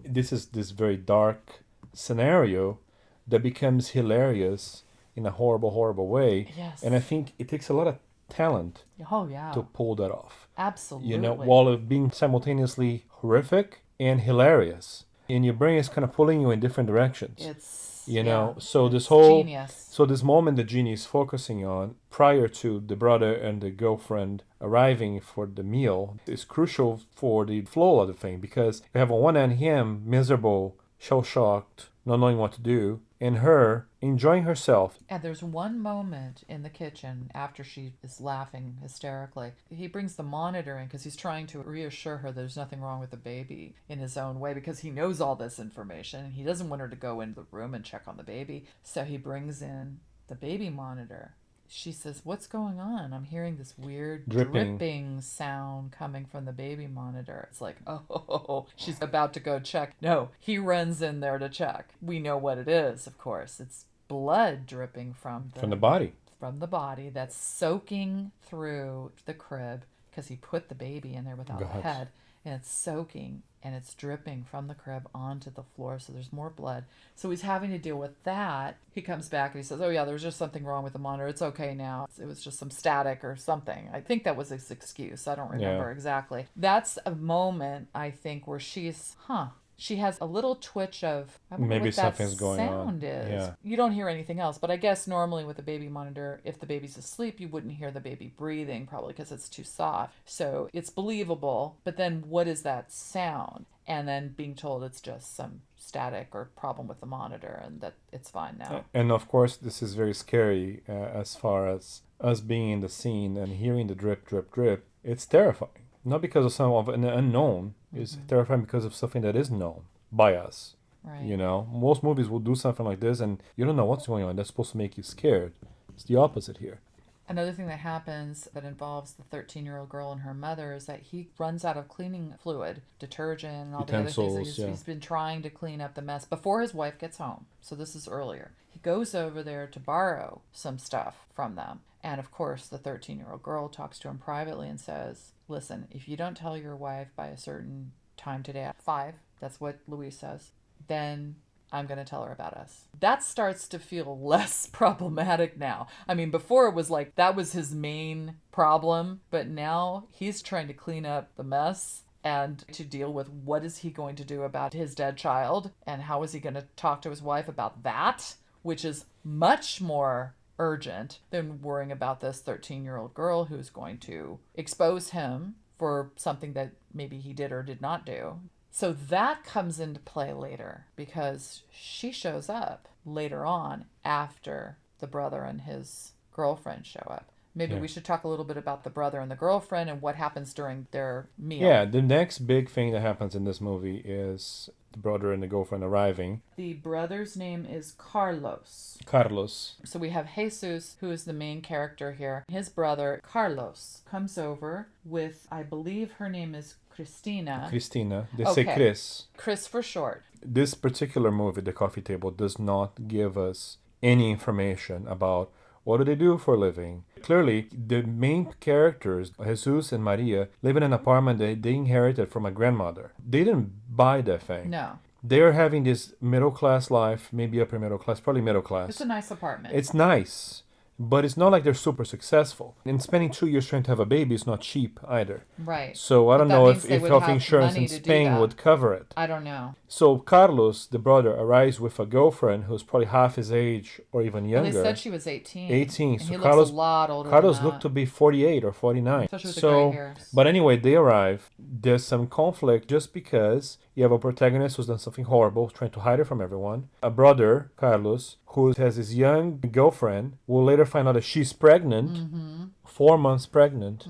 This is this very dark scenario that becomes hilarious in a horrible, horrible way. Yes. And I think it takes a lot of talent to pull that off. Absolutely. You know, while it being simultaneously horrific and hilarious. And your brain is kind of pulling you in different directions. It's, you know, so this whole, genius. So this moment that Jeannie is focusing on prior to the brother and the girlfriend arriving for the meal is crucial for the flow of the thing, because you have on one hand him miserable, shell-shocked, not knowing what to do, and her enjoying herself. And there's one moment in the kitchen after she is laughing hysterically. He brings the monitor in because he's trying to reassure her there's nothing wrong with the baby in his own way, because he knows all this information and he doesn't want her to go into the room and check on the baby. So he brings in the baby monitor. She says, what's going on? I'm hearing this weird dripping sound coming from the baby monitor. It's like, oh, she's about to go check. No, he runs in there to check. We know what it is, of course. It's blood dripping from the body. From the body that's soaking through the crib, because he put the baby in there without a head. And it's soaking and it's dripping from the crib onto the floor, so there's more blood. So he's having to deal with that. He comes back and he says, oh yeah, there was just something wrong with the monitor. It's okay now. It was just some static or something. I think that was his excuse. I don't remember exactly. That's a moment, I think, where she's, she has a little twitch of, I wonder maybe what something's that going sound on. is. Yeah. You don't hear anything else, but I guess normally with a baby monitor, if the baby's asleep, you wouldn't hear the baby breathing, probably because it's too soft. So it's believable, but then what is that sound? and then being told it's just some static or problem with the monitor and that it's fine now. And of course, this is very scary as far as us being in the scene and hearing the drip, drip, drip. It's terrifying. Not because of some of an unknown. It's terrifying because of something that is known by us. Right. You know, most movies will do something like this and you don't know what's going on. That's supposed to make you scared. It's the opposite here. Another thing that happens that involves the 13-year-old girl and her mother is that he runs out of cleaning fluid, detergent, and all the other things. He's been trying to clean up the mess before his wife gets home. So this is earlier. He goes over there to borrow some stuff from them. And of course, the 13-year-old girl talks to him privately and says, listen, if you don't tell your wife by a certain time today at 5, that's what Louise says, then I'm going to tell her about us. That starts to feel less problematic now. I mean, before it was like that was his main problem, but now he's trying to clean up the mess and to deal with what is he going to do about his dead child and how is he going to talk to his wife about that, which is much more urgent than worrying about this 13-year-old girl who's going to expose him for something that maybe he did or did not do. So that comes into play later because she shows up later on after the brother and his girlfriend show up. Maybe we should talk a little bit about the brother and the girlfriend and what happens during their meal. Yeah, the next big thing that happens in this movie is the brother and the girlfriend arriving. The brother's name is Carlos. Carlos. So we have Jesus, who is the main character here. His brother, Carlos, comes over with, I believe her name is Cristina. They say Chris. Chris for short. This particular movie, The Coffee Table, does not give us any information about what do they do for a living. Clearly, the main characters, Jesus and Maria, live in an apartment that they inherited from a grandmother. They didn't buy that thing. No. They're having this middle-class life, maybe upper middle class, probably middle class. It's a nice apartment. It's nice. But it's not like they're super successful. And spending 2 years trying to have a baby is not cheap either. Right. So I don't know if health insurance in Spain would cover it. I don't know. So Carlos, the brother, arrives with a girlfriend who's probably half his age or even younger. Well, they said she was 18. 18. And so he Carlos looks a lot older Carlos than that. looked to be 48 or 49. Especially with the gray hairs. But anyway, they arrive. There's some conflict just because you have a protagonist who's done something horrible, trying to hide it from everyone. A brother, Carlos, who has his young girlfriend. We'll later find out that she's pregnant, 4 months pregnant.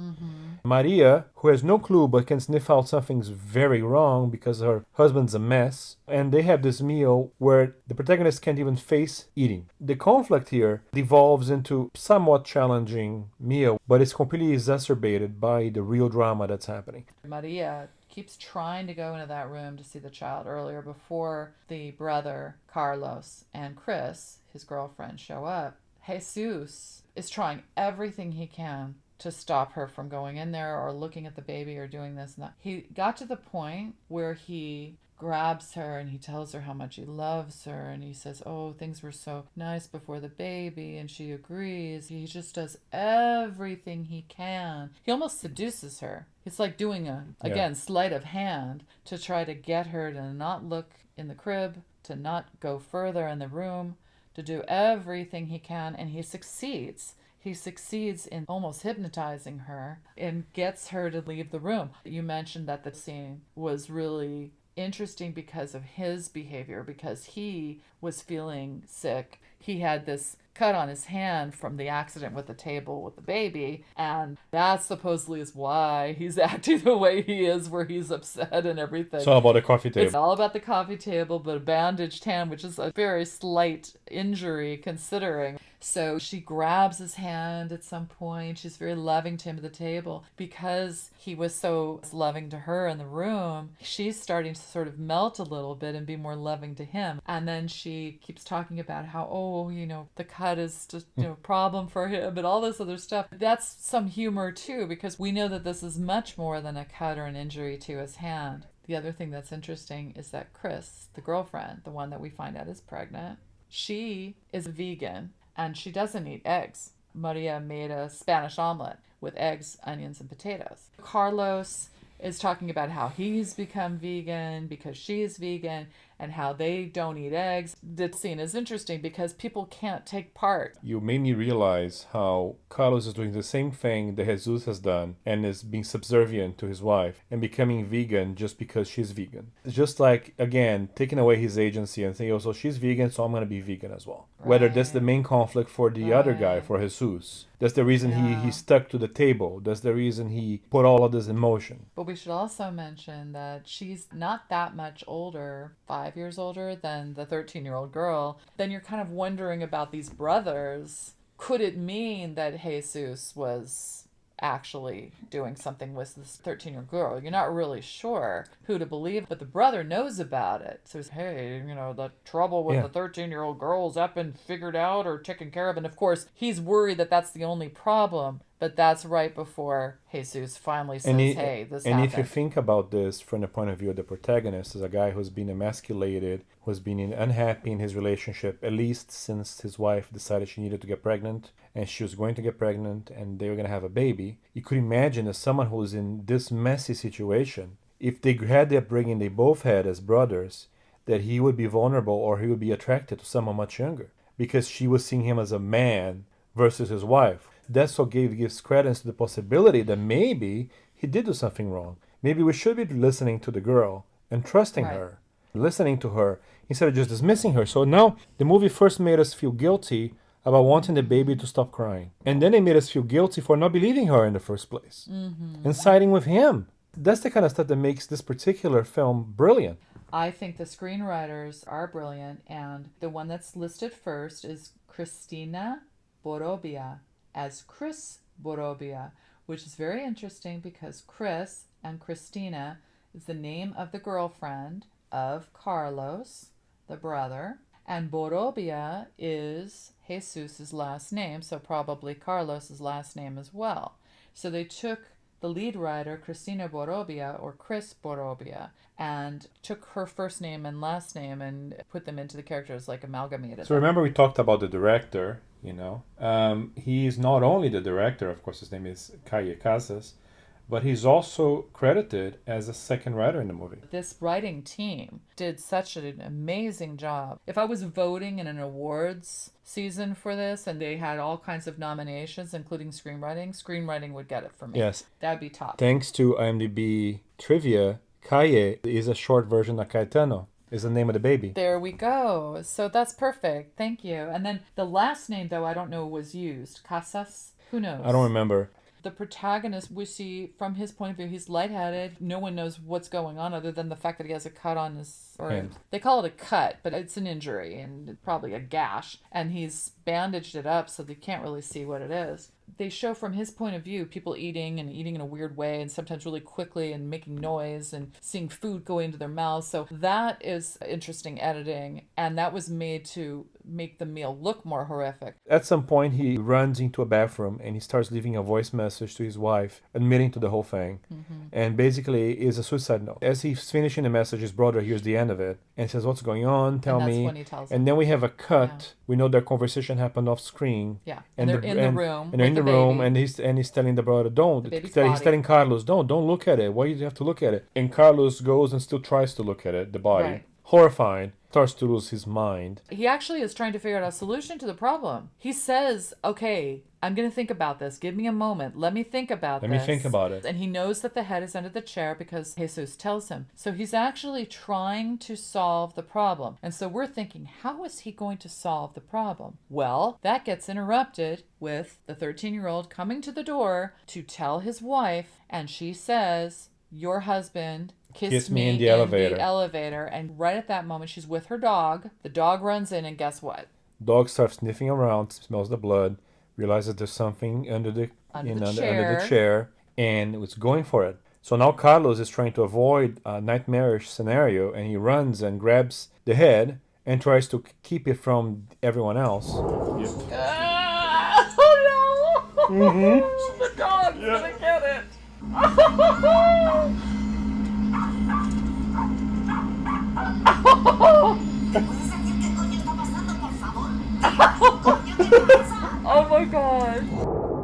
Maria, who has no clue but can sniff out something's very wrong because her husband's a mess. And they have this meal where the protagonist can't even face eating. The conflict here devolves into somewhat challenging meal, but it's completely exacerbated by the real drama that's happening. Maria keeps trying to go into that room to see the child earlier before the brother, Carlos, and Chris, his girlfriend, show up. Jesus is trying everything he can to stop her from going in there or looking at the baby or doing this and that. He got to the point where he grabs her and he tells her how much he loves her and he says, oh, things were so nice before the baby, and she agrees. He just does everything he can. He almost seduces her. It's like doing again, sleight of hand to try to get her to not look in the crib, to not go further in the room, to do everything he can, and he succeeds. He succeeds in almost hypnotizing her and gets her to leave the room. You mentioned that the scene was really interesting because of his behavior, because he was feeling sick. He had this cut on his hand from the accident with the table with the baby, and that supposedly is why he's acting the way he is, where he's upset and everything. It's all about the coffee table. It's all about the coffee table, but a bandaged hand, which is a very slight injury considering. So she grabs his hand at some point. She's very loving to him at the table. Because he was so loving to her in the room, she's starting to sort of melt a little bit and be more loving to him. And then she keeps talking about how, oh, the cut is just a problem for him and all this other stuff. That's some humor too, because we know that this is much more than a cut or an injury to his hand. The other thing that's interesting is that Chris, the girlfriend, the one that we find out is pregnant, she is a vegan. And she doesn't eat eggs. Maria made a Spanish omelet with eggs, onions, and potatoes. Carlos is talking about how he's become vegan because she's vegan. and how they don't eat eggs. The scene is interesting because people can't take part. You made me realize how Carlos is doing the same thing that Jesus has done and is being subservient to his wife and becoming vegan just because she's vegan. It's just like, again, taking away his agency and saying, oh, so she's vegan, so I'm going to be vegan as well. Right. Whether that's the main conflict for the other guy, for Jesus. That's the reason he stuck to the table. That's the reason he put all of this in motion. But we should also mention that she's not that much older, 5 years older than the 13-year-old girl. Then you're kind of wondering about these brothers. Could it mean that Jesus was actually doing something with this 13-year-old girl? You're not really sure who to believe, but the brother knows about it. So he's, hey, the trouble with the 13-year-old girl's up and figured out or taken care of. And of course, he's worried that that's the only problem. But that's right before Jesus finally says, hey, this happened. And if you think about this from the point of view of the protagonist, as a guy who's been emasculated, who's been unhappy in his relationship, at least since his wife decided she needed to get pregnant, and she was going to get pregnant, and they were going to have a baby, you could imagine that someone who's in this messy situation, if they had the upbringing they both had as brothers, that he would be vulnerable or he would be attracted to someone much younger, because she was seeing him as a man versus his wife. That's what gives credence to the possibility that maybe he did do something wrong. Maybe we should be listening to the girl and trusting her, listening to her, instead of just dismissing her. So now the movie first made us feel guilty about wanting the baby to stop crying. And then they made us feel guilty for not believing her in the first place and siding with him. That's the kind of stuff that makes this particular film brilliant. I think the screenwriters are brilliant, and the one that's listed first is Cristina Borobia as Chris Borobia, which is very interesting because Chris and Cristina is the name of the girlfriend of Carlos, the brother, and Borobia is Jesus' last name, so probably Carlos's last name as well. So they took the lead writer, Cristina Borobia, or Chris Borobia, and took her first name and last name and put them into the characters, like amalgamated. So remember we talked about the director, he is not only the director, of course his name is Caye Casas, but he's also credited as a second writer in the movie. This writing team did such an amazing job. If I was voting in an awards season for this and they had all kinds of nominations, including screenwriting would get it for me. Yes. That'd be top. Thanks to IMDb trivia, Caye is a short version of Caetano. Is the name of the baby. There we go. So that's perfect. Thank you. And then the last name, though, I don't know was used. Casas? Who knows? I don't remember. The protagonist, we see from his point of view, he's lightheaded. No one knows what's going on other than the fact that he has a cut on his... hand. They call it a cut, but it's an injury and probably a gash. And he's bandaged it up so they can't really see what it is. They show from his point of view people eating in a weird way and sometimes really quickly and making noise and seeing food go into their mouths. So that is interesting editing, and that was made to make the meal look more horrific. At some point he runs into a bathroom and he starts leaving a voice message to his wife admitting to the whole thing, and basically is a suicide note. As he's finishing the message, his brother hears the end of it and says, what's going on, tell me. When he tells and then we have a cut. We know their conversation happened off screen. And they're in the room. And they're in the room, and he's telling the brother, he's telling Carlos, don't look at it. Why do you have to look at it? And Carlos goes and still tries to look at it, the body. Right. Horrified, starts to lose his mind. He actually is trying to figure out a solution to the problem. He says, okay, I'm going to think about this. Give me a moment. Let me think about this. Let me think about it. And he knows that the head is under the chair because Jesus tells him. So he's actually trying to solve the problem. And so we're thinking, how is he going to solve the problem? Well, that gets interrupted with the 13-year-old coming to the door to tell his wife, and she says, your husband kissed me in the elevator. And right at that moment, she's with her dog. The dog runs in, and guess what? Dog starts sniffing around, smells the blood, realizes there's something under the chair, and it's going for it. So now Carlos is trying to avoid a nightmarish scenario, and he runs and grabs the head and tries to keep it from everyone else. Oh no! The dog's gonna get it! Oh my god.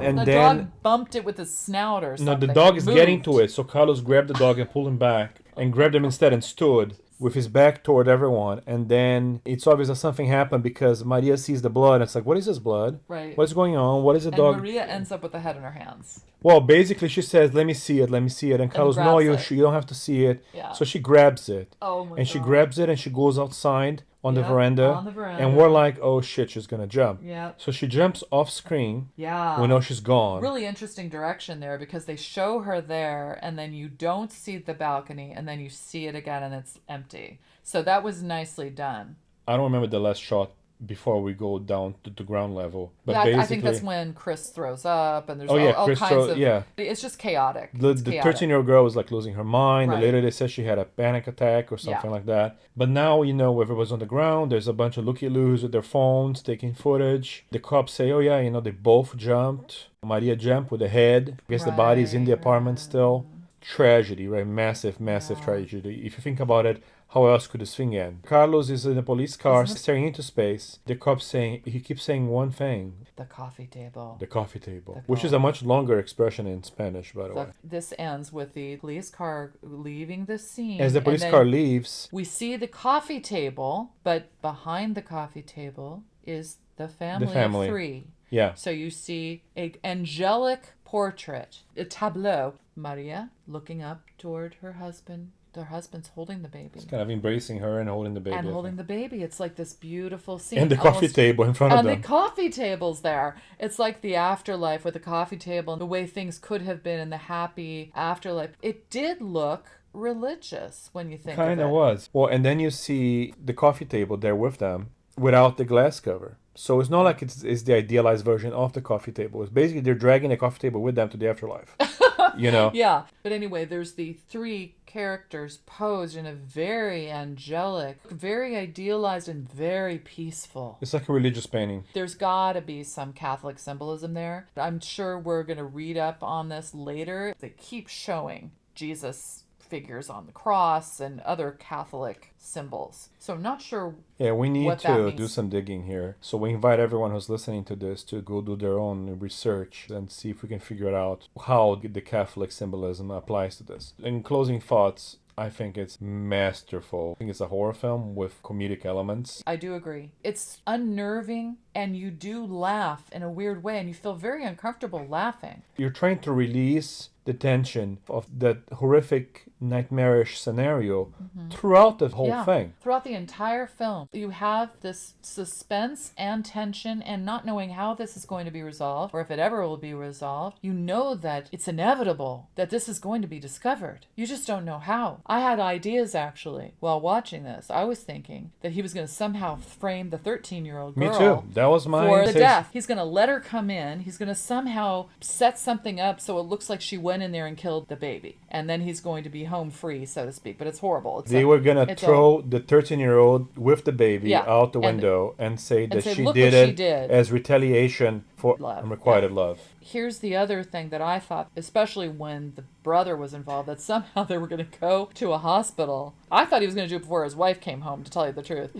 And the then dog bumped it with his snout or something. No, the dog is getting to it, so Carlos grabbed the dog and pulled him back and grabbed him instead and stood with his back toward everyone, and then it's obvious that something happened because Maria sees the blood and it's like, what is this blood? Right. What's going on? What is the And dog? Maria ends up with the head in her hands. Well, basically she says, let me see it, and Carlos, no, grabs it. you don't have to see it. Yeah. So she grabs it. Oh my And she God. grabs it and she goes outside on the Yep, veranda. on the veranda. And we're like, oh shit, she's gonna jump. Yeah. So she jumps off screen. Yeah. We know she's gone. Really interesting direction there because they show her there and then you don't see the balcony and then you see it again and it's empty. So that was nicely done. I don't remember the last shot before we go down to the ground level. But Yeah, basically, I think that's when Chris throws up and there's Oh, yeah, all Chris kinds of... yeah. It's just chaotic. the It's chaotic. 13-year-old girl was like losing her mind. Right. Later they said she had a panic attack or something like that. But now, everyone's on the ground. There's a bunch of looky-loos with their phones taking footage. The cops say, oh yeah, they both jumped. Maria jumped with the head. I guess the body's in the apartment still. Tragedy, right? Massive tragedy. If you think about it, how else could this thing end? Carlos is in a police car staring into space. The cops he keeps saying one thing. The coffee table. The coffee table. Which is a much longer expression in Spanish, by the way. This ends with the police car leaving the scene. As the police car leaves, we see the coffee table, but behind the coffee table is the family of 3. yeah. So you see an angelic portrait, a tableau. Maria looking up toward her husband. Their husband's holding the baby. Kind of embracing her and holding the baby. And holding the baby. It's like this beautiful scene. And the coffee table in front of them. And the coffee table's there. It's like the afterlife with the coffee table and the way things could have been in the happy afterlife. It did look religious when you think of it. Kind of was. Well, and then you see the coffee table there with them without the glass cover. So it's not like it's the idealized version of the coffee table. It's basically they're dragging the coffee table with them to the afterlife. Yeah. But anyway, there's the 3 characters posed in a very angelic, very idealized, and very peaceful. It's like a religious painting. There's got to be some Catholic symbolism there. I'm sure we're going to read up on this later. They keep showing Jesus figures on the cross and other Catholic symbols. So I'm not sure. Yeah, we need what that to means. do some digging here. So we invite everyone who's listening to this to go do their own research and see if we can figure out how the Catholic symbolism applies to this. In closing thoughts, I think it's masterful. I think it's a horror film with comedic elements. I do agree. It's unnerving and you do laugh in a weird way and you feel very uncomfortable laughing. You're trying to release the tension of that horrific, nightmarish scenario throughout the whole thing. Throughout the entire film, you have this suspense and tension and not knowing how this is going to be resolved or if it ever will be resolved. You know that it's inevitable that this is going to be discovered. You just don't know how. I had ideas actually while watching this. I was thinking that he was going to somehow frame the 13-year-old girl. Me too. That was my for the death. He's going to let her come in. He's going to somehow set something up so it looks like she went in there and killed the baby. And then he's going to be home free, so to speak. But it's horrible. They were going to throw the 13-year-old with the baby out the window and say that she did it as retaliation for unrequited love. Here's the other thing that I thought, especially when the brother was involved, that somehow they were going to go to a hospital. I thought he was going to do it before his wife came home, to tell you the truth.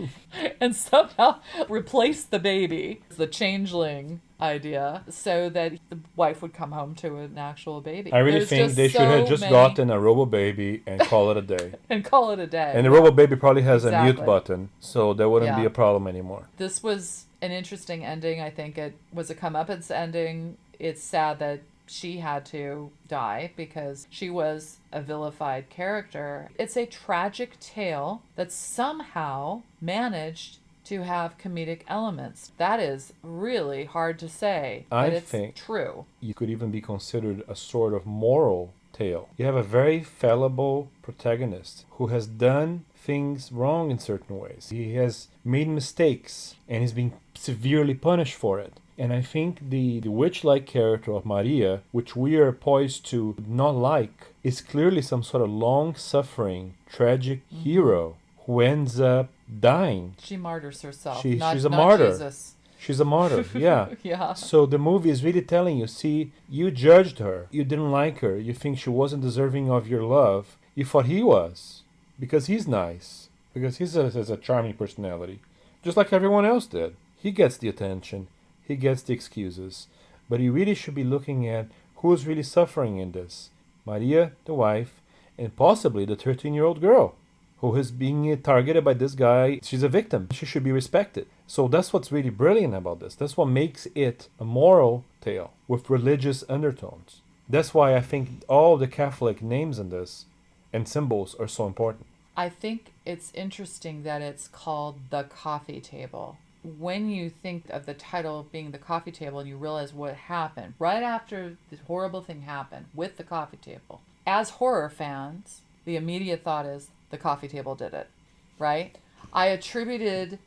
And somehow replace the baby, the changeling idea, so that the wife would come home to an actual baby. I really think they should have just gotten a robo baby and call it a day. And call it a day. And the robo baby probably has a mute button, so there wouldn't be a problem anymore. This was an interesting ending. I think it was a comeuppance ending. It's sad that she had to die because she was a vilified character. It's a tragic tale that somehow managed to have comedic elements. That is really hard to say, but it's true. You could even be considered a sort of moral tale. You have a very fallible protagonist who has done things wrong in certain ways. He has made mistakes and he's being severely punished for it. And I think the witch-like character of Maria, which we are poised to not like, is clearly some sort of long-suffering, tragic hero who ends up dying. She martyrs herself. She's a martyr. Jesus. She's a martyr, yeah. Yeah. So the movie is really telling you, see, you judged her. You didn't like her. You think she wasn't deserving of your love. You thought he was. Because he's nice. Because he has a charming personality. Just like everyone else did. He gets the attention. He gets the excuses. But you really should be looking at who's really suffering in this. Maria, the wife, and possibly the 13-year-old girl. who is being targeted by this guy. She's a victim. She should be respected. So that's what's really brilliant about this. That's what makes it a moral tale with religious undertones. That's why I think all the Catholic names in this and symbols are so important. I think it's interesting that it's called The Coffee Table. When you think of the title being The Coffee Table and you realize what happened right after this horrible thing happened with the coffee table, as horror fans, the immediate thought is the coffee table did it, right? I attributed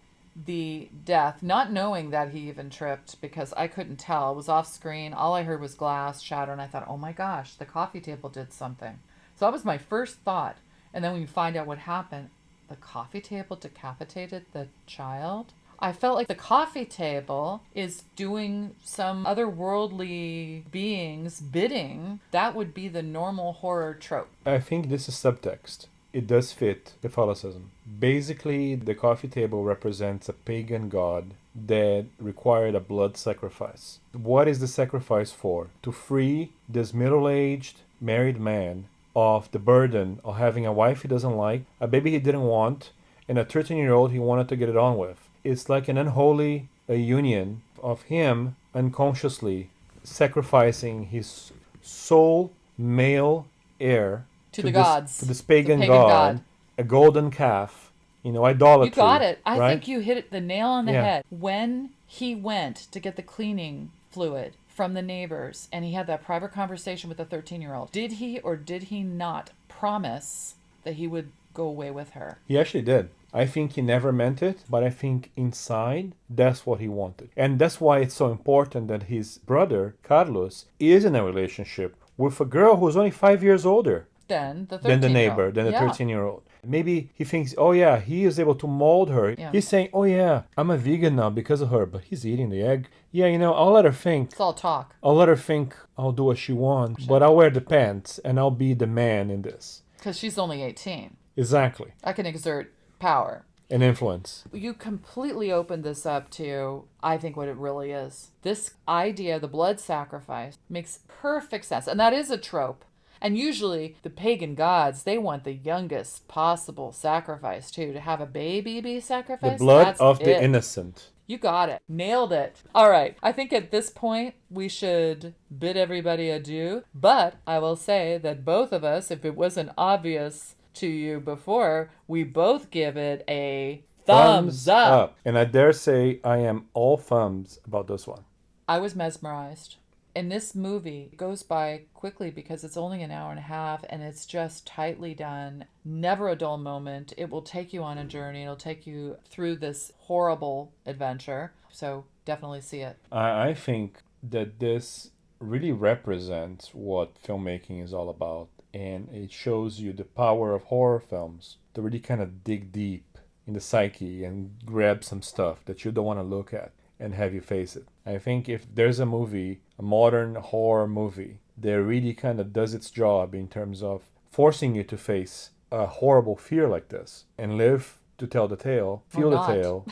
the death, not knowing that he even tripped because I couldn't tell. It was off screen. All I heard was glass shatter, and I thought, oh my gosh, the coffee table did something. So that was my first thought. And then when you find out what happened, the coffee table decapitated the child. I felt like the coffee table is doing some otherworldly being's bidding. That would be the normal horror trope. I think this is subtext. It does fit Catholicism. Basically, the coffee table represents a pagan god that required a blood sacrifice. What is the sacrifice for? To free this middle-aged married man of the burden of having a wife he doesn't like, a baby he didn't want, and a 13-year-old he wanted to get it on with. It's like an unholy union of him unconsciously sacrificing his sole male heir to the gods. To this pagan god, a golden calf, idolatry. You got it. I right? think you hit the nail on the head. When he went to get the cleaning fluid from the neighbors and he had that private conversation with the 13-year-old, did he or did he not promise that he would go away with her? He actually did. I think he never meant it, but I think inside, that's what he wanted. And that's why it's so important that his brother, Carlos, is in a relationship with a girl who's only 5 years older than the neighbor, than the 13-year-old. Maybe he thinks, oh yeah, he is able to mold her. Yeah. He's saying, oh yeah, I'm a vegan now because of her, but he's eating the egg. Yeah, I'll let her think. It's all talk. I'll let her think I'll do what she wants, but I'll wear the pants and I'll be the man in this. Because she's only 18. Exactly. I can exert power. And influence. You completely opened this up to, I think, what it really is. This idea of the blood sacrifice makes perfect sense. And that is a trope. And usually the pagan gods, they want the youngest possible sacrifice too. To have a baby be sacrificed. The blood of the innocent. You got it. Nailed it. All right. I think at this point we should bid everybody adieu. But I will say that both of us, if it wasn't obvious to you before, we both give it a thumbs up. And I dare say I am all thumbs about this one. I was mesmerized. And this movie goes by quickly because it's only an hour and a half and it's just tightly done. Never a dull moment. It will take you on a journey. It'll take you through this horrible adventure. So definitely see it. I think that this really represents what filmmaking is all about. And it shows you the power of horror films to really kind of dig deep in the psyche and grab some stuff that you don't want to look at and have you face it. I think if there's a movie, a modern horror movie, that really kind of does its job in terms of forcing you to face a horrible fear like this and live to tell the tale, feel the tale.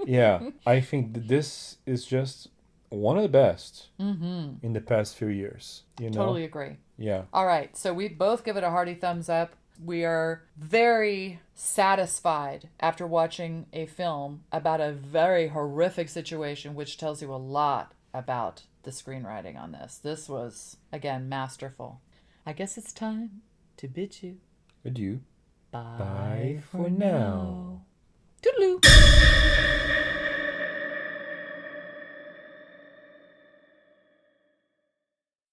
Yeah, I think that this is just one of the best in the past few years. Totally agree. Yeah. All right. So we both give it a hearty thumbs up. We are very satisfied after watching a film about a very horrific situation, which tells you a lot about the screenwriting on this. This was, again, masterful. I guess it's time to bid you adieu. Bye, Bye for now. Toodaloo.